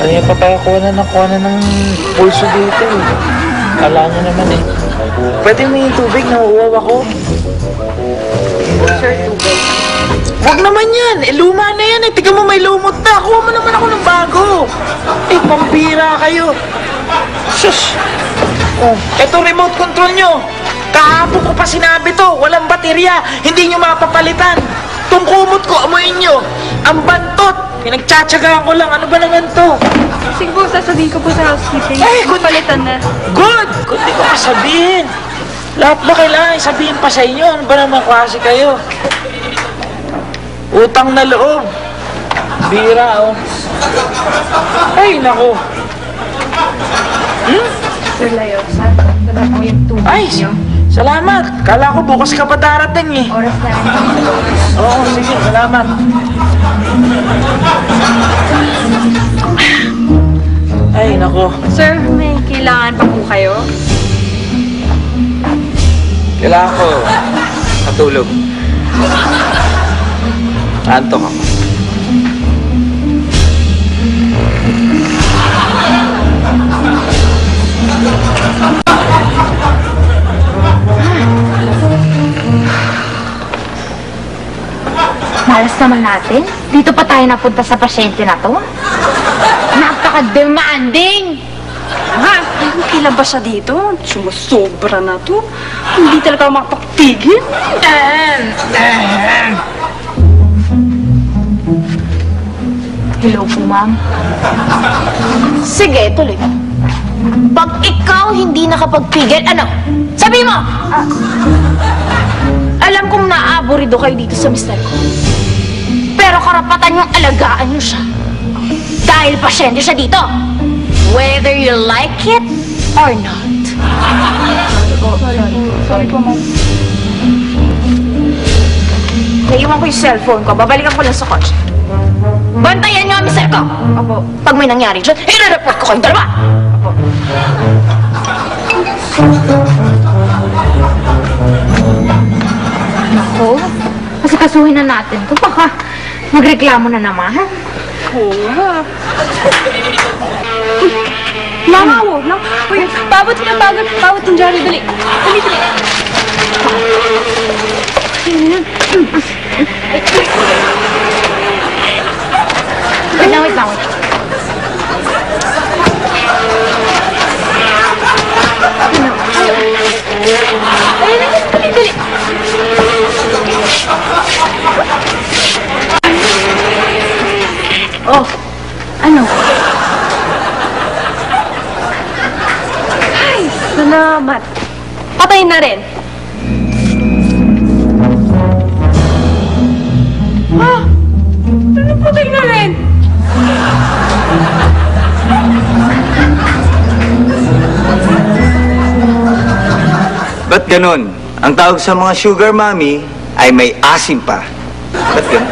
Kaya pa tayo kuha na ng pulso dito eh. Kala niya naman eh. Pwede may tubig, nauuwaw ako. Sir, tubig. Huwag naman yan! Eh, luma na yan eh. Tignan mo, may lumot na. Kuha mo naman ako ng bago. Eh, pampira kayo. Sus! Oh, eto remote control nyo. Kahapon ko pa sinabi to. Walang baterya. Hindi nyo mapapalitan. Itong kumot ko, amuin nyo. Ang bantot. Pinagtsatsagaan ko lang. Ano ba naman to? Sige po, sasabihin ko po sa housekeeping. Eh, good. Palitan na. Good! Good, di ko pa sabihin. Lahat ba kailangan sabihin pa sa inyo? Ano ba naman klase kayo? Utang na loob. Bira, oh. Ay, nako. Sir Layosa, dala po yung tubig Ay, niyo. salamat. Kala ko bukas ka pa darating eh. Oras na rin. Oo, sige, salamat. Ay, nako. Sir, may kailangan pa po kayo? Kailangan ko matulog. Antok ako. Malas naman natin. Dito pa tayo napunta sa pasyente na to. Napaka-demanding! Ha? Kailan ba siya dito? Sumusobra na to. Hindi talaga makapagpigil. Hello po, ma'am. Sige, tuloy. Pag ikaw hindi nakapagpigil, ano? Sabi mo! Alam kong naaburido kayo dito sa mister ko. Pero karapatan niyong alagaan niyo siya. Dahil pasyente siya dito. Whether you like it or not. Sorry po, ma'am. Naiwan ko yung cellphone ko. Babalikan ko lang sa kotse. Bantayan niyo ang mister ko. Opo. Pag may nangyari dyan, i-report ko kayong dalawa. Opo. Naku, kasi kasuhin na natin ito. Baka magreklamo na naman. Oo nga. Nangawo, no? Uy, bawat na bawat ng Johnny, dali. Dali, dali. Wait lang, wait lang, wait. Dali, dali. Oh, ano? Ay, salamat. Patay na rin. Ha? Ano patay na rin? Ba't ganun? Ang tawag sa mga sugar mommy ay may asim pa. Ba't ganun?